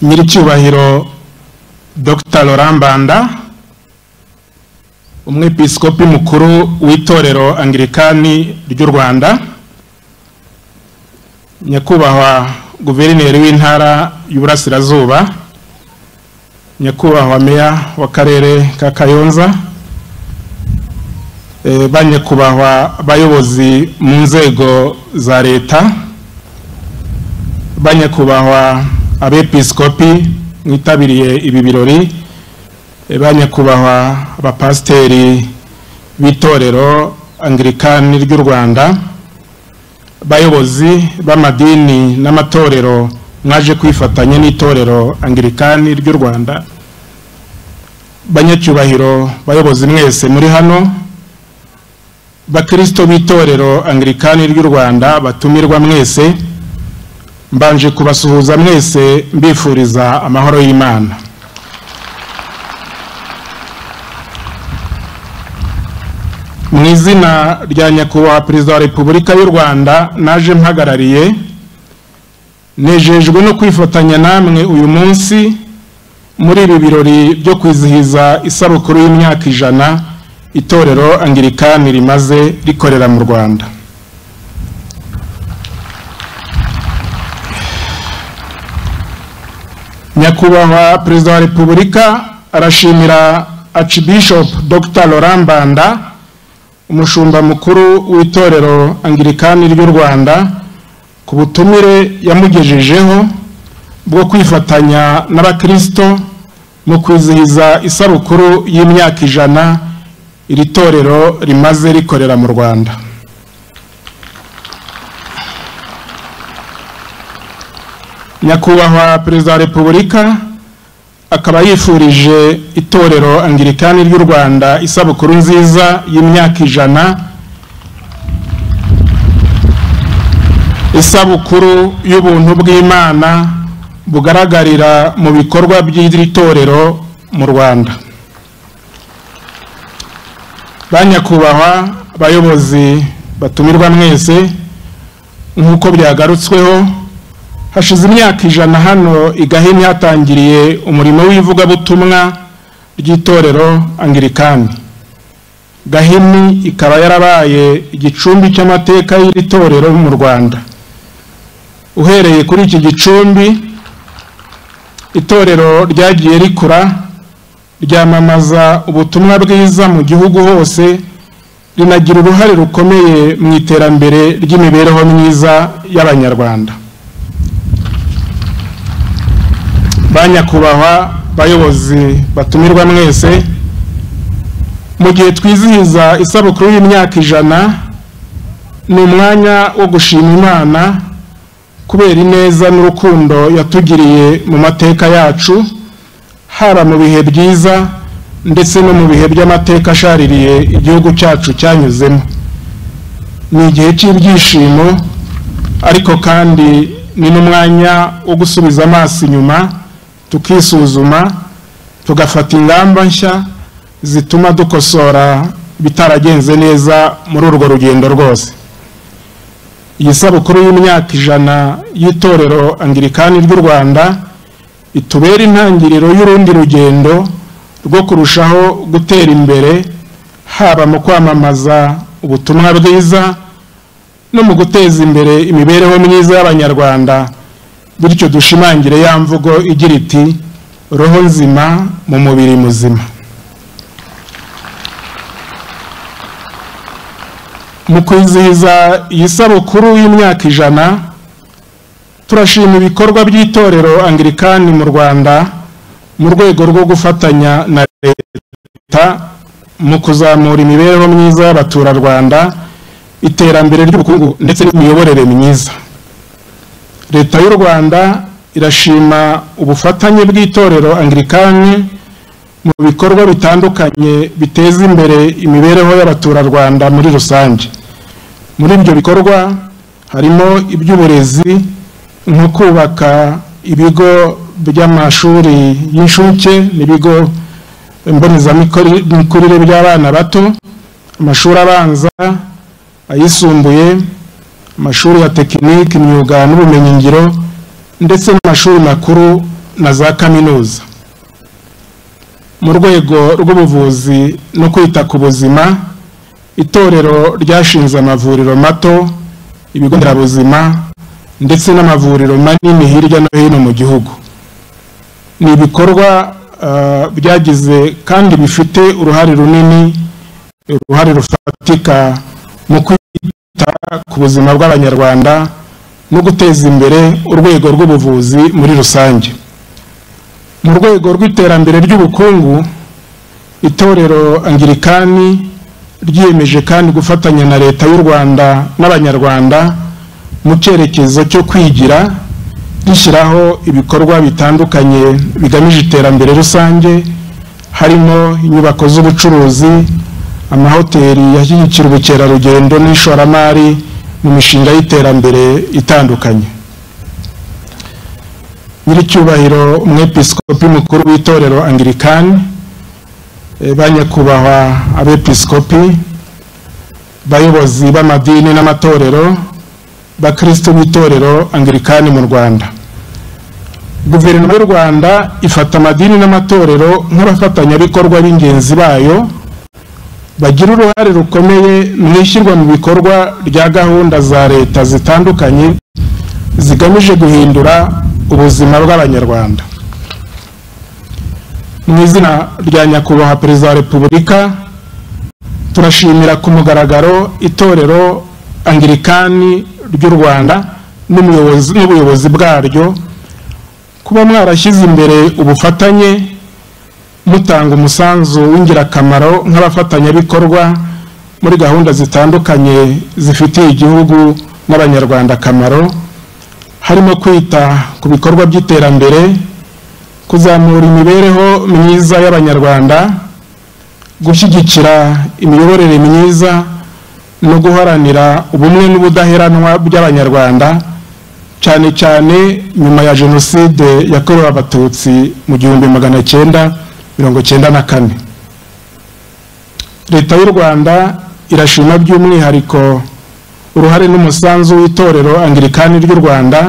Nyiricyubahiro Dr. Laurent Mbanda, umwepiskopi mukuru w'itorero Anglikani ry'u Rwanda, nyakubahwa guverineri w'intara y'Uburasirazuba, nyakubahwa meya w'akarere ka Kayonza, banyakubahwa bayobozi mu nzego za leta, banyakubahwa abepiskopi mwitabiriye ibi birori, banyakubahwa abapasiteri b'itorero Anglikani ry'u Rwanda, bayobozi b'amadini n'amatorero mwaje kwifatanya n'itorero Anglikani ry'u Rwanda, banyacyubahiro bayobozi mwese muri hano, bakristo b'itorero Anglikani ry'u Rwanda batumirwa mwese, mbanje kubasuhuza mwese mbifuriza amahoro y'Imana. Mu izina rya nyakubahwa Perezida wa Repubulika y'u Rwanda naje mpagarariye, nejejwe no kwifatanya namwe uyu munsi muri ibi birori byo kwizihiza isabukuru y'imyaka 100 itorero Anglikani rimaze rikorera mu Rwanda. Nyakubahwa Perezida wa Repubulika arashimira Archbishop Dr. Laurent Mbanda, umushumba mukuru w'itorero Anglikani ry'u Rwanda, ku butumire yamugejejeho bwo kwifatanya n'abakristo mu kwizihiza isabukuru y'imyaka 100 iri torero rimaze rikorera mu Rwanda. Nyakubahwa Perezida wa Repubulika akaba yifurije itorero Anglikani ry'u Rwanda isabukuru nziza y'imyaka 100, isabukuru y'ubuntu bw'Imana bugaragarira mu bikorwa by'iri torero mu Rwanda. Banyakubahwa bayobozi batumirwa mwese, nk'uko byagarutsweho, hashize imyaka 100 hano i Gahini hatangiriye umurimo w'ivugabutumwa ry'itorero Anglikani. Gahini ikaba yarabaye igicumbi cy'amateka y'iri torero mu Rwanda. Uhereye kuri iki gicumbi, itorero ryagiye rikura, ryamamaza ubutumwa bwiza mu gihugu hose, rinagira uruhare rukomeye mu iterambere ry'imibereho myiza y'Abanyarwanda. Banyakubahwa bayobozi batumirwa mwese, mu gihe twizihiza isabukuru y'imyaka 100, ni umwanya wo gushima Imana kubera ineza n'urukundo yatugiriye mu mateka yacu, haba mu bihe byiza ndetse no mu bihe by'amateka ashaririye igihugu cyacu cyanyuzemo. Ni igihe cy'ibyishimo, ariko kandi ni n'umwanya wo gusubiza amaso inyuma, tukisuzuma, tugafata ingamba nshya zituma dukosora bitaragenze neza muri urwo rugendo rwose. Iyi sabukuru y'imyaka 100 y'itorero Anglikani ry'u Rwanda itubera intangiriro y'urundi rugendo rwo kurushaho gutera imbere, haba mu kwamamaza ubutumwa bwiza no mu guteza imbere imibereho myiza y'Abanyarwanda, bityo dushimangire ya mvugo igira iti roho nzima mu mubiri muzima. Mu kwizihiza iyi sabukuru y'imyaka 100, turashima ibikorwa by'itorero Anglikani mu Rwanda mu rwego rwo gufatanya na leta mu kuzamura imibereho myiza y'abaturarwanda, iterambere ry'ubukungu ndetse n'imiyoborere myiza. Leta y'u Rwanda irashima ubufatanye bw'itorero Anglikani mu bikorwa bitandukanye biteza imbere imibereho y'abaturarwanda muri rusange. Muri ibyo bikorwa harimo iby'uburezi, nko kubaka ibigo by'amashuri y'incuke n'ibigo mbonezamikurire by'abana bato, amashuri abanza, ayisumbuye, amashuri ya tekiniki, imyuga n'ubumenyingiro, ndetse n'amashuri makuru na za kaminuza. Mu rwego rw'ubuvuzi no kwita ku buzima, itorero ryashinze amavuriro mato, ibigo nderabuzima ndetse n'amavuriro manini hirya no hino mu gihugu. Ni ibikorwa byagize kandi bifite uruhare runini, uruhare rufatika mu kwita ku buzima bw'Abanyarwanda no guteza imbere urwego rw'ubuvuzi muri rusange. Mu rwego rw'iterambere ry'ubukungu, itorero Anglikani ryiyemeje kandi gufatanya na Leta y'u Rwanda n'Abanyarwanda mu cyerekezo cyo kwigira, rishyiraho ibikorwa bitandukanye bigamije iterambere rusange, harimo inyubako z'ubucuruzi, amahoteli yashyigikira ubukerarugendo n'ishoramari mu mishinga y'iterambere itandukanye. Nyiricyubahiro umwepiskopi mukuru w'itorero Anglikani, banyakubahwa abepiskopi, bayobozi b'amadini n'amatorero, bakristo b'itorero Anglikani mu Rwanda. Guverinoma y'u Rwanda ifata amadini n'amatorero nk'abafatanyabikorwa b'ingenzi bayo, bagira uruhare rukomeye mu ishyirwa mu bikorwa rya gahunda za leta zitandukanye zigamije guhindura ubuzima bw'Abanyarwanda. Mu izina rya Nyakubahwa Perezida wa Repubulika, turashimira ku mugaragaro itorero Anglikani ry'u Rwanda n'ubuyobozi bwaryo kuba mwarashyize imbere ubufatanye, mutanga umusanzu w'ingirakamaro nk'abafatanyabikorwa muri gahunda zitandukanye zifitiye igihugu n'Abanyarwanda akamaro, harimo kwita ku bikorwa by'iterambere, kuzamura imibereho myiza y'Abanyarwanda, gushyigikira imiyoborere myiza no guharanira ubumwe n'ubudaheranwa by'Abanyarwanda, cyane cyane nyuma ya Jenoside yakorewe Abatutsi mu 1994. Leta y'u Rwanda irashima by'umwihariko uruhare n'umusanzu w'itorero Anglikani ry'u Rwanda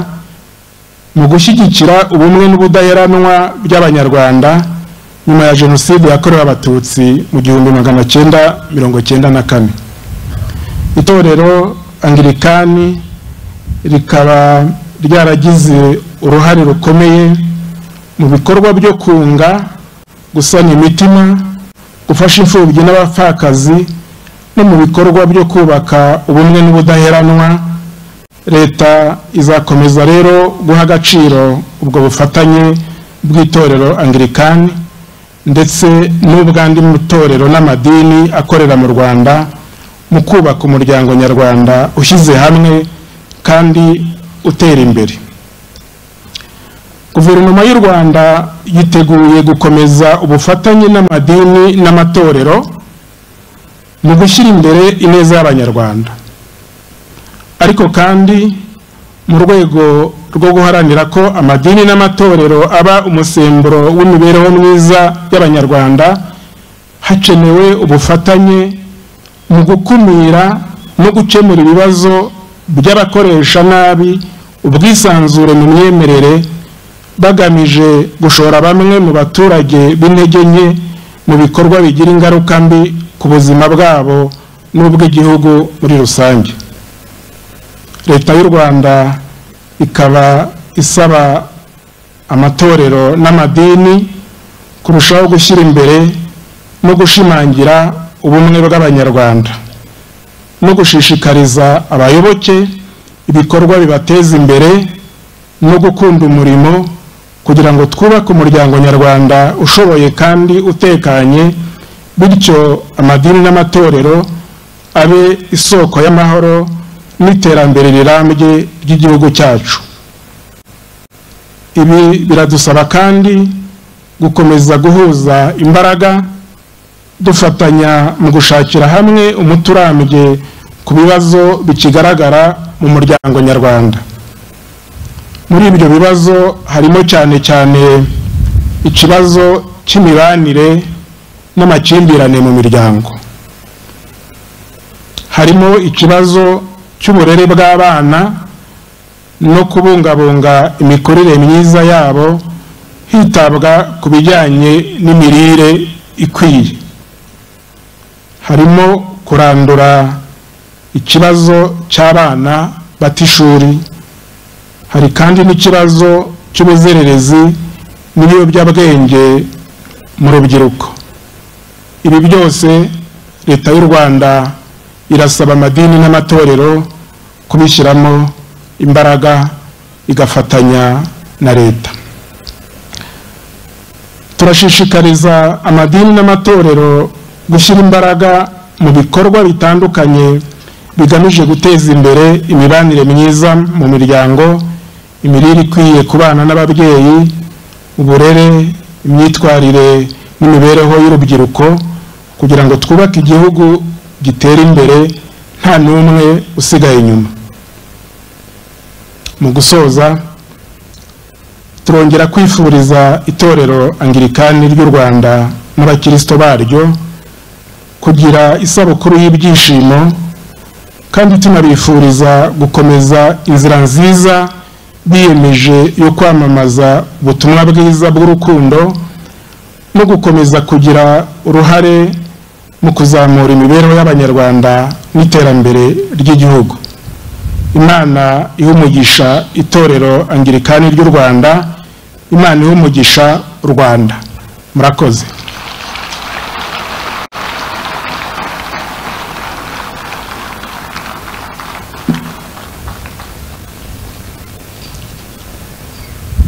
mu gushyigikira ubumwe n'ubudaheranwa by'Abanyarwanda nyuma ya Jenoside yakorewe Abatutsi mu 1994. Itorero Anglikani rikaba ryaragize uruhare rukomeye mu bikorwa byo kunga, gusana imitima, gufasha imfubyi n'abapfakazi no mu bikorwa byo kubaka ubumwe n'ubudaheranwa. Leta izakomeza rero guha agaciro ubwo bufatanye bw'itorero Anglikani ndetse n'ubwandi matorero n'amadini akorera mu Rwanda mu kubaka umuryango nyarwanda ushyize hamwe kandi utera imbere. Guverinoma y'u Rwanda yiteguye gukomeza ubufatanye n'amadini n'amatorero mu gushyira imbere ineza y'Abanyarwanda, ariko kandi mu rwego rwo guharanira ko amadini n'amatorero aba umusemburo w'imibereho myiza y'Abanyarwanda, hakenewe ubufatanye mu gukumira no gukemura ibibazo by'abakoresha nabi ubwisanzure mu myemerere, bagamije gushora bamwe mu baturage b'intege nke mu bikorwa bigira ingaruka mbi ku buzima bwabo n'ubw'igihugu muri rusange. Leta y'u Rwanda ikaba isaba amatorero n'amadini kurushaho gushyira imbere no gushimangira ubumwe bw'Abanyarwanda no gushishikariza abayoboke ibikorwa bibateza imbere no gukunda umurimo, kugira ngo twubake umuryango nyarwanda ushoboye kandi utekanye, bityo amadini n'amatorero abe isoko y'amahoro n'iterambere rirambye ry'igihugu cyacu. Ibi biradusaba kandi gukomeza guhuza imbaraga, dufatanya mu gushakira hamwe umuti urambye ku bibazo bikigaragara mu muryango nyarwanda. Muri ibyo bibazo harimo cyane cyane ikibazo cy'imibanire n'amakimbirane mu miryango, harimo ikibazo cy'uburere bw'abana no kubungabunga imikurire myiza yabo hitabwa ku bijyanye n'imirire ikwiye. Harimo kurandura ikibazo cy'abana bata ishuri, hari kandi n'ikibazo cy'ubuzererezi n'ibiyobyabwenge mu rubyiruko. Ibi byose leta y'u Rwanda irasaba amadini n'amatorero kubishyiramo imbaraga igafatanya na leta. Turashishikariza amadini n'amatorero gushyira imbaraga mu bikorwa bitandukanye bigamije guteza imbere imibanire myiza mu miryango, imirire ikwiye ku bana n'ababyeyi, uburere, imyitwarire n'imibereho y'urubyiruko, kugira ngo twubake igihugu gitera imbere nta n'umwe usigaye inyuma. Mu gusoza, turongera kwifuriza itorero Anglikani ry'u Rwanda n'abakristo baryo kugira isabukuru y'ibyishimo, kandi tunabifuriza gukomeza inzira nziza biyemeje yo kwamamaza ubutumwa bwiza bw'urukundo no gukomeza kugira uruhare mu kuzamura imibereho y'Abanyarwanda n'iterambere ry'igihugu. Imana ihe umugisha itorero Anglikani ry'u Rwanda, Imana ihe umugisha u Rwanda. Murakoze.